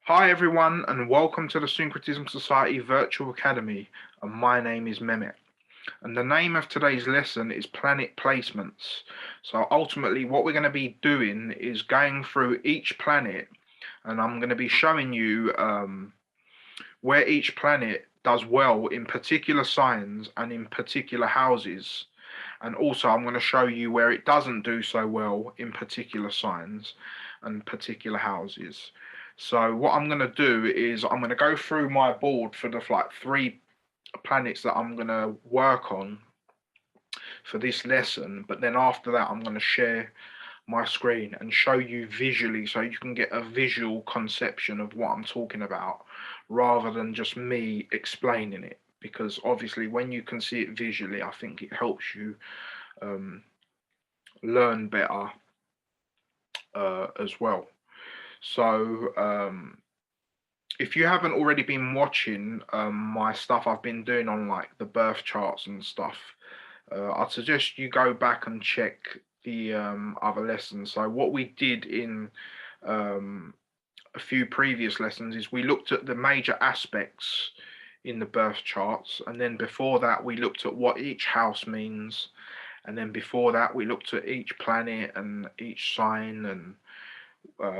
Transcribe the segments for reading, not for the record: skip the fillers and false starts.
Hi everyone and welcome to the Syncretism Society Virtual Academy, and my name is Mehmet. And the name of today's lesson is Planet Placements. So ultimately what we're going to be doing is going through each planet, and I'm going to be showing you where each planet does well in particular signs and in particular houses. And also I'm going to show you where it doesn't do so well in particular signs and particular houses. So what I'm going to do is I'm going to go through my board for the three planets that I'm going to work on for this lesson, but then after that I'm going to share my screen and show you visually so you can get a visual conception of what I'm talking about rather than just me explaining it, because obviously when you can see it visually I think it helps you learn better as well. So if you haven't already been watching my stuff I've been doing on like the birth charts and stuff, I'd suggest you go back and check the other lessons. So what we did in a few previous lessons is we looked at the major aspects in the birth charts, and then before that we looked at what each house means, and then before that we looked at each planet and each sign and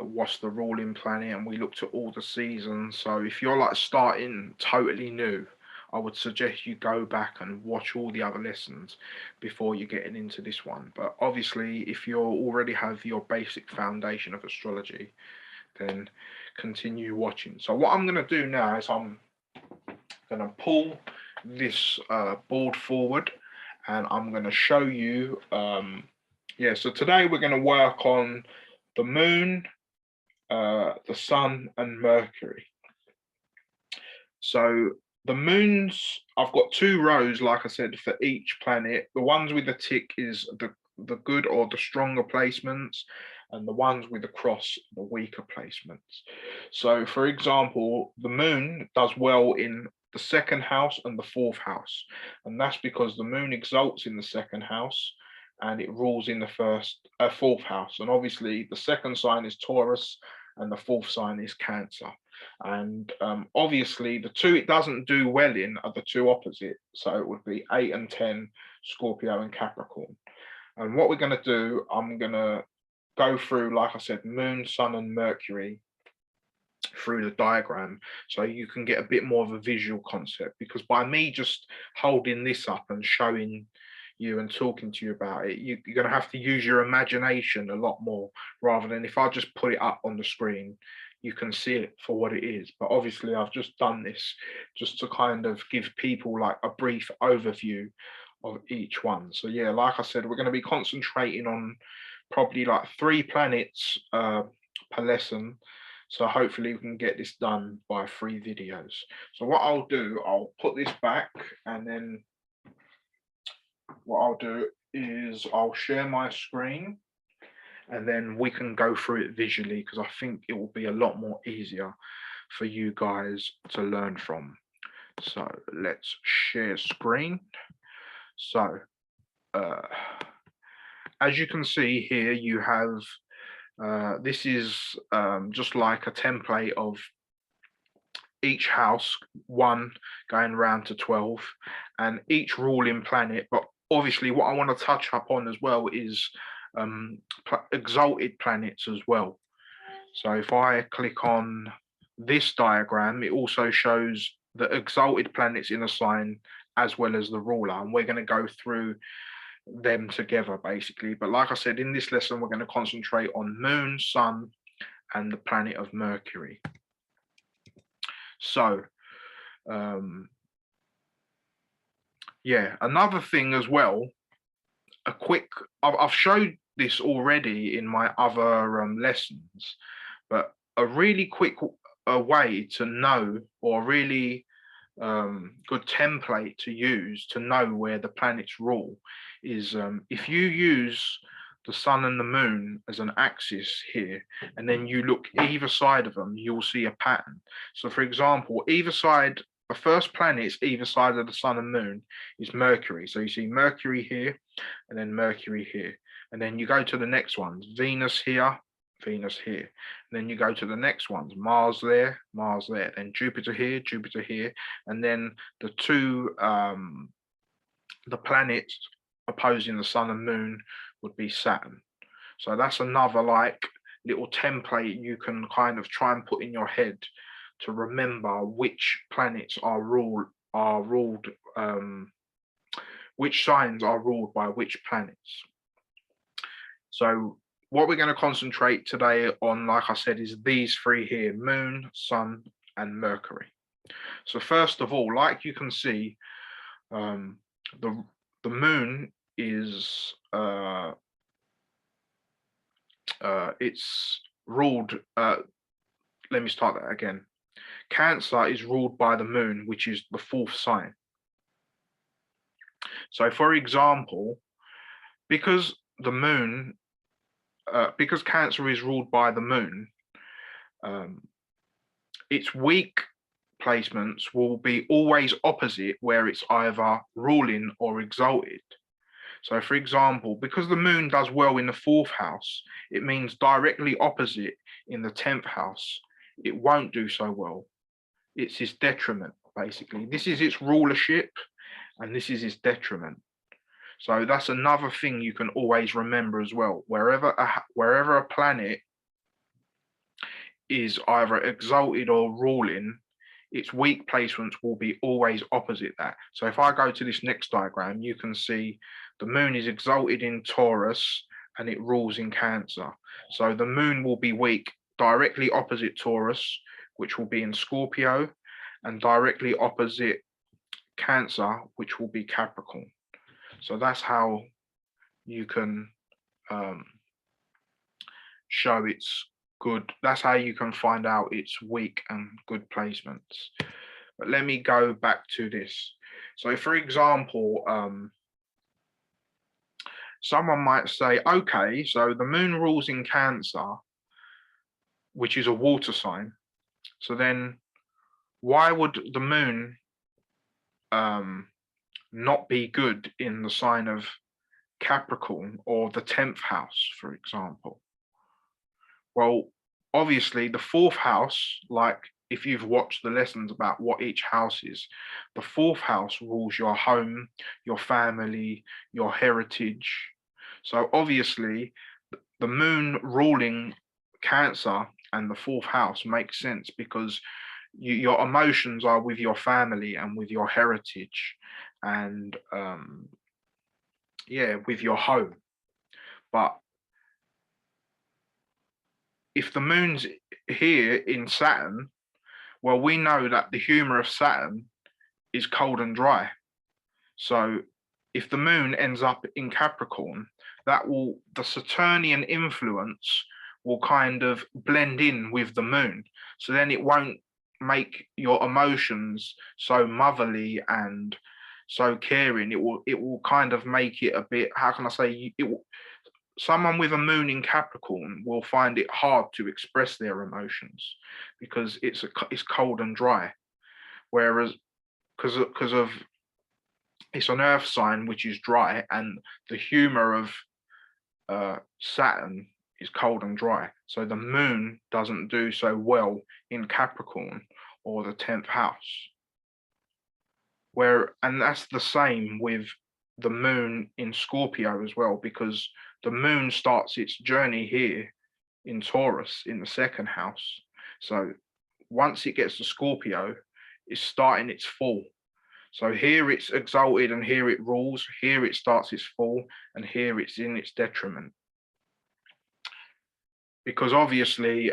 what's the ruling planet, and we looked at all the seasons. So if you're like starting totally new, I would suggest you go back and watch all the other lessons before you're getting into this one. But obviously if you already have your basic foundation of astrology, then continue watching. So what I'm going to do now is I'm going to pull this board forward and I'm going to show you so today we're going to work on the moon, the sun and Mercury. So the moons, I've got two rows, like I said, for each planet. The ones with the tick is the good or the stronger placements, and the ones with the cross, the weaker placements. So for example, the moon does well in the second house and the fourth house, and that's because the moon exalts in the second house and it rules in the fourth house. And obviously the second sign is Taurus and the fourth sign is Cancer. And obviously the two it doesn't do well in are the two opposite. So it would be 8 and 10, Scorpio and Capricorn. And what we're going to do, I'm going to go through, like I said, moon, sun and Mercury through the diagram so you can get a bit more of a visual concept, because by me just holding this up and showing you and talking to you about it, you're going to have to use your imagination a lot more, rather than if I just put it up on the screen you can see it for what it is. But obviously I've just done this just to kind of give people like a brief overview of each one. So yeah, like I said, we're going to be concentrating on probably like 3 planets per lesson. So hopefully we can get this done by 3 videos. So what I'll do, I'll put this back, and then what I'll do is I'll share my screen and then we can go through it visually, because I think it will be a lot more easier for you guys to learn from. So let's share screen. So as you can see here, you have this is just like a template of each house, 1 going around to 12, and each ruling planet. But obviously what I want to touch up on as well is exalted planets as well. So if I click on this diagram, it also shows the exalted planets in a sign as well as the ruler, and we're going to go through them together basically. But like I said, in this lesson we're going to concentrate on moon, sun and the planet of Mercury. So yeah, another thing as well, I've showed this already in my other lessons, but a really quick way to know, or really good template to use to know where the planets rule is if you use the sun and the moon as an axis here, and then you look either side of them, you'll see a pattern. So for example, either side, the first planets either side of the sun and moon is Mercury. So you see Mercury here and then Mercury here, and then you go to the next ones, Venus here, Venus here. And then you go to the next ones, Mars there, then Jupiter here, and then the two the planets opposing the sun and moon would be Saturn. So that's another like little template you can kind of try and put in your head to remember which planets are ruled which signs are ruled by which planets. So what we're going to concentrate today on, like I said, is these three here: Moon, Sun, and Mercury. So first of all, like you can see, the Moon is it's ruled. Let me start that again. Cancer is ruled by the Moon, which is the fourth sign. So, for example, because the Moon, because Cancer is ruled by the Moon, its weak placements will be always opposite, where it's either ruling or exalted. So, for example, because the Moon does well in the fourth house, it means directly opposite in the 10th house, it won't do so well. It's its detriment, basically. This is its rulership, and this is its detriment. So that's another thing you can always remember as well. Wherever a planet is either exalted or ruling, its weak placements will be always opposite that. So if I go to this next diagram, you can see the Moon is exalted in Taurus and it rules in Cancer. So the Moon will be weak directly opposite Taurus, which will be in Scorpio, and directly opposite Cancer, which will be Capricorn. So that's how you can show its good. That's how you can find out its weak and good placements. But let me go back to this. So, for example, someone might say, okay, so the Moon rules in Cancer, which is a water sign. So then why would the Moon not be good in the sign of Capricorn or the 10th house, for example? Well, obviously the fourth house, like if you've watched the lessons about what each house is, the fourth house rules your home, your family, your heritage. So obviously the Moon ruling Cancer and the fourth house makes sense because your emotions are with your family and with your heritage and with your home. But if the Moon's here in Saturn, well, we know that the humor of Saturn is cold and dry. So if the Moon ends up in Capricorn, the Saturnian influence will kind of blend in with the Moon. So then it won't make your emotions so motherly and so caring. It will kind of make it a bit, how can I say, someone with a Moon in Capricorn will find it hard to express their emotions because it's cold and dry. Whereas because of it's an earth sign which is dry, and the humor of Saturn is cold and dry. So the Moon doesn't do so well in Capricorn or the 10th house. And that's the same with the Moon in Scorpio as well, because the Moon starts its journey here in Taurus in the 2nd house. So once it gets to Scorpio, it's starting its fall. So here it's exalted and here it rules, here it starts its fall, and here it's in its detriment. Because obviously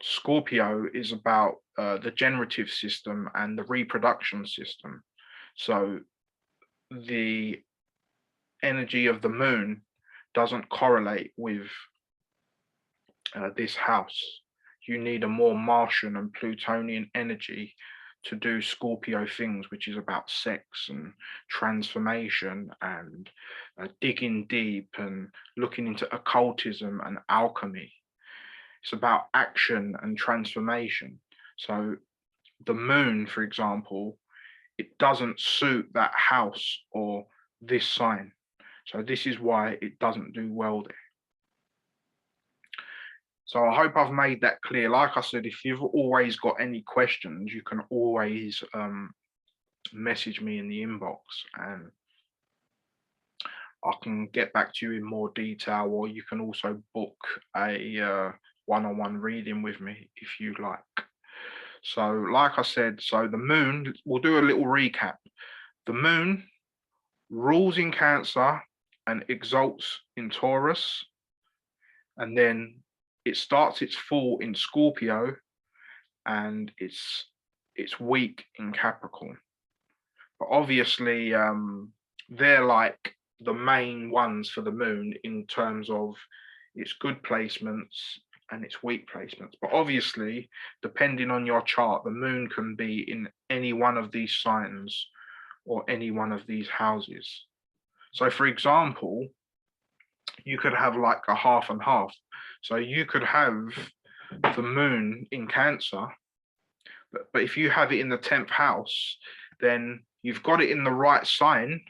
Scorpio is about the generative system and the reproduction system. So the energy of the Moon doesn't correlate with this house. You need a more Martian and Plutonian energy to do Scorpio things, which is about sex and transformation and digging deep and looking into occultism and alchemy. It's about action and transformation. So the Moon, for example, it doesn't suit that house or this sign. So this is why it doesn't do well there. So I hope I've made that clear. Like I said, if you've always got any questions, you can always message me in the inbox and I can get back to you in more detail, or you can also book a one-on-one reading with me if you like. So like I said, so the moon, we'll do a little recap. The moon rules in Cancer and exalts in Taurus, and then it starts its fall in Scorpio and it's weak in Capricorn. But obviously, they're like the main ones for the moon in terms of its good placements and its weak placements. But obviously, depending on your chart, the moon can be in any one of these signs or any one of these houses. So, for example, you could have like a half and half. So you could have the moon in Cancer, but if you have it in the 10th house, then you've got it in the right sign,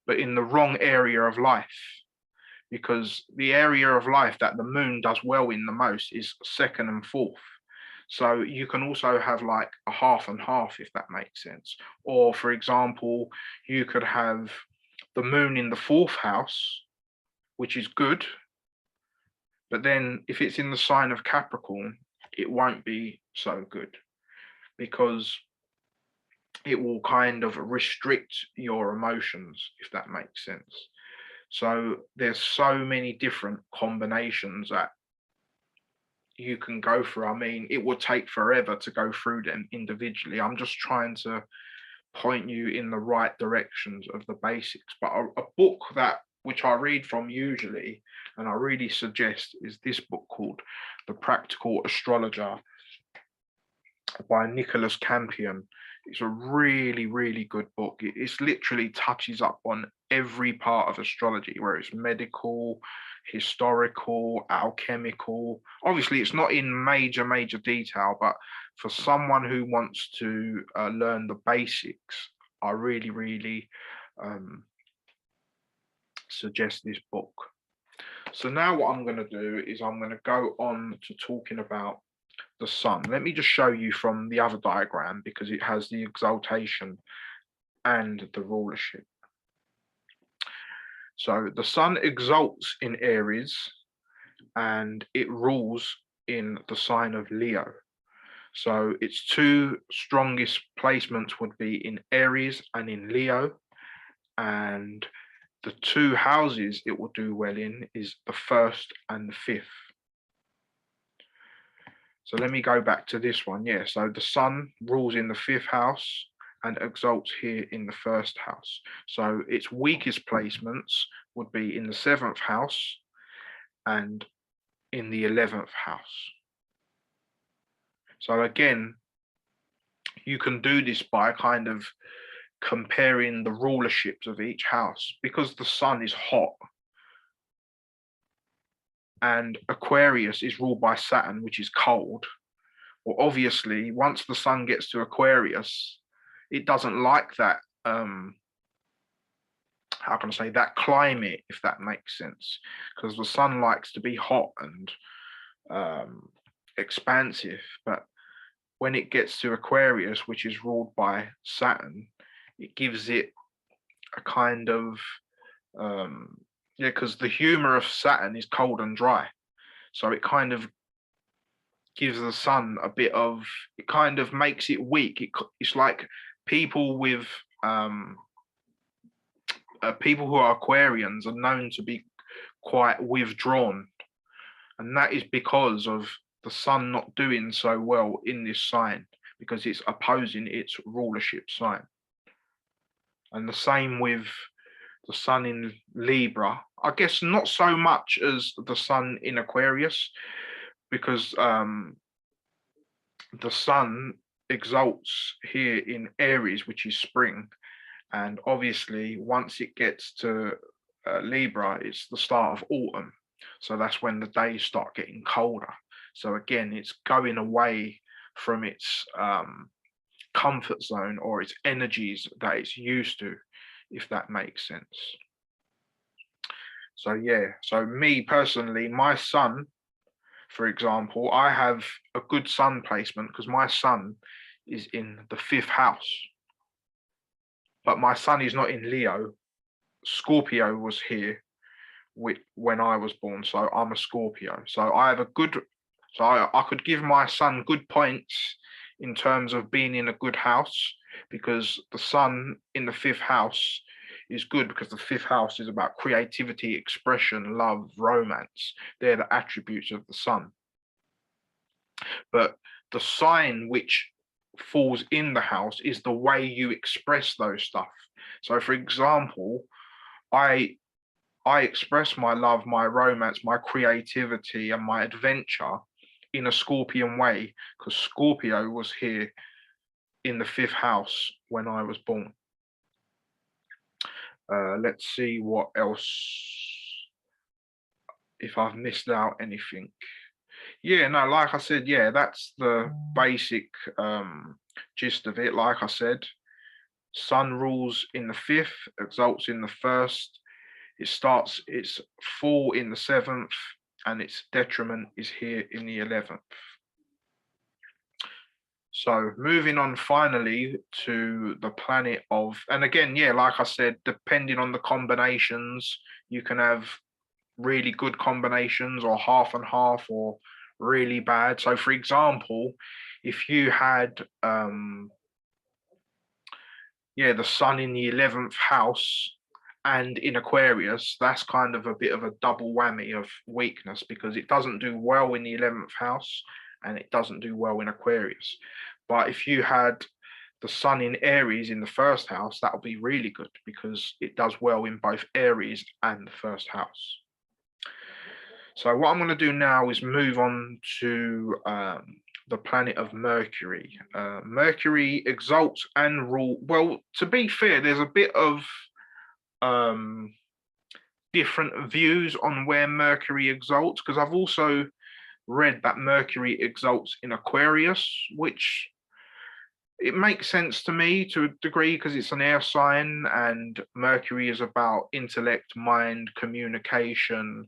but in the wrong area of life. Because the area of life that the moon does well in the most is 2nd and 4th. So you can also have like a half and half, if that makes sense. Or for example, you could have the moon in the 4th house, which is good. But then if it's in the sign of Capricorn, it won't be so good because it will kind of restrict your emotions, if that makes sense. So there's so many different combinations that you can go through. I mean, it would take forever to go through them individually. I'm just trying to point you in the right directions of the basics. But a book that which I read from usually, and I really suggest, is this book called The Practical Astrologer by Nicholas Campion. It's a really, really good book. It's literally touches up on every part of astrology, where it's medical, historical, alchemical. Obviously, it's not in major detail, but for someone who wants to learn the basics, I really suggest this book. So now what I'm going to do is I'm going to go on to talking about the sun. Let me just show you from the other diagram because it has the exaltation and the rulership. So the sun exalts in Aries and it rules in the sign of Leo. So its two strongest placements would be in Aries and in Leo. And the two houses it will do well in is the 1st and the 5th. So let me go back to this one. Yeah, so the sun rules in the 5th house and exalts here in the 1st house. So its weakest placements would be in the 7th house and in the 11th house. So again, you can do this by kind of comparing the rulerships of each house because the sun is hot and Aquarius is ruled by Saturn, which is cold. Well, obviously, once the sun gets to Aquarius, it doesn't like that, how can I say, that climate, if that makes sense, because the sun likes to be hot and expansive. But when it gets to Aquarius, which is ruled by Saturn, it gives it a kind of, yeah, because the humor of Saturn is cold and dry. So it kind of gives the sun a bit of, it kind of makes it weak. It's like people with, people who are Aquarians are known to be quite withdrawn. And that is because of the sun not doing so well in this sign, because it's opposing its rulership sign. And the same with the sun in Libra. I guess not so much as the sun in Aquarius, because the sun exalts here in Aries, which is spring. And obviously, once it gets to Libra, it's the start of autumn. So that's when the days start getting colder. So again, it's going away from its comfort zone or its energies that it's used to, if that makes sense. So yeah, so me personally, my sun For example, I have a good sun placement because my sun is in the 5th house, but my sun is not in Leo. Scorpio was here when I was born, so I'm a Scorpio. So I have a good, so I could give my sun good points in terms of being in a good house, because the sun in the 5th house is good because the 5th house is about creativity, expression, love, romance. They're the attributes of the sun. But the sign which falls in the house is the way you express those stuff. So for example, I express my love, my romance, my creativity, and my adventure in a Scorpion way, because Scorpio was here in the 5th house when I was born. Let's see what else, if I've missed out anything. Yeah, no, like I said, yeah, that's the basic gist of it. Like I said, Sun rules in the 5th, exalts in the 1st. It starts its fall in the 7th, and its detriment is here in the 11th. So moving on finally to the planet of, and again, yeah, like I said, depending on the combinations, you can have really good combinations or half and half or really bad. So for example, if you had the sun in the 11th house and in Aquarius, that's kind of a bit of a double whammy of weakness, because it doesn't do well in the 11th house and it doesn't do well in Aquarius. But if you had the sun in Aries in the 1st house, that would be really good because it does well in both Aries and the 1st house. So what I'm going to do now is move on to the planet of Mercury. Mercury exalts and rule. Well, to be fair, there's a bit of different views on where Mercury exalts, because I've also read that Mercury exalts in Aquarius, which it makes sense to me to a degree because it's an air sign and Mercury is about intellect, mind, communication,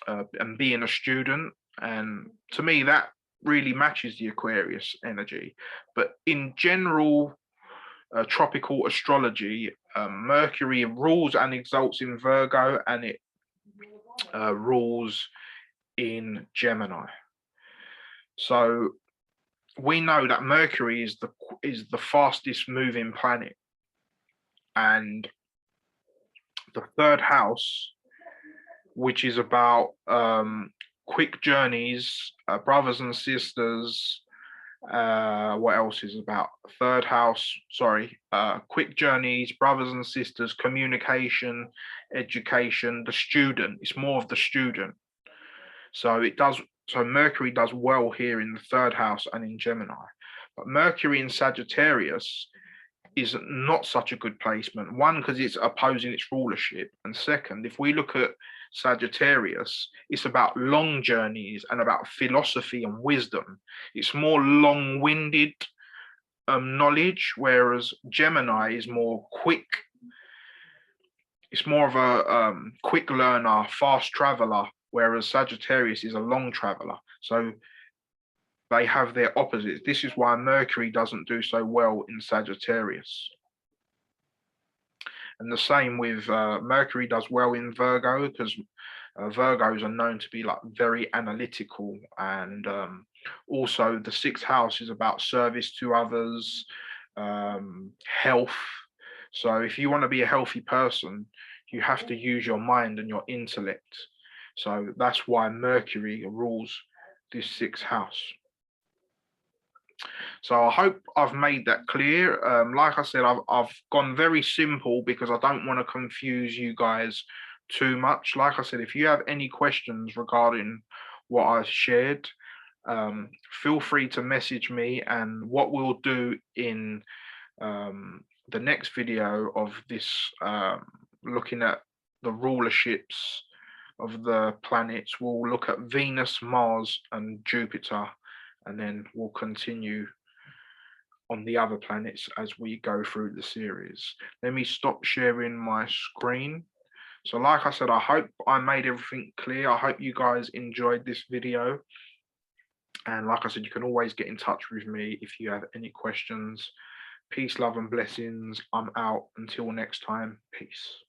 and being a student. And to me, that really matches the Aquarius energy. But in general, tropical astrology, Mercury rules and exalts in Virgo, and it rules in Gemini. So we know that Mercury is the fastest moving planet, and the 3rd house, which is about quick journeys, brothers and sisters. What else is about? 3rd house, sorry, quick journeys, brothers and sisters, communication, education, the student. It's more of the student. So Mercury does well here in the 3rd house and in Gemini. But Mercury in Sagittarius is not such a good placement. One, because it's opposing its rulership. And second, if we look at Sagittarius, it's about long journeys and about philosophy and wisdom. It's more long-winded knowledge, whereas Gemini is more quick. It's more of a quick learner, fast traveler, whereas Sagittarius is a long traveler. So they have their opposites. This is why Mercury doesn't do so well in Sagittarius. And the same with Mercury does well in Virgo, because Virgos are known to be like very analytical, and also the 6th house is about service to others, health. So if you want to be a healthy person, you have to use your mind and your intellect. So that's why Mercury rules this 6th house. So I hope I've made that clear. Like I said, I've gone very simple because I don't want to confuse you guys too much. Like I said, if you have any questions regarding what I shared, feel free to message me. And what we'll do in the next video of this, looking at the rulerships of the planets, we'll look at Venus, Mars, and Jupiter, and then we'll continue on the other planets as we go through the series. Let me stop sharing my screen. So like I said, I hope I made everything clear. I hope you guys enjoyed this video. And like I said, you can always get in touch with me if you have any questions. Peace, love, and blessings. I'm out. Until next time. Peace.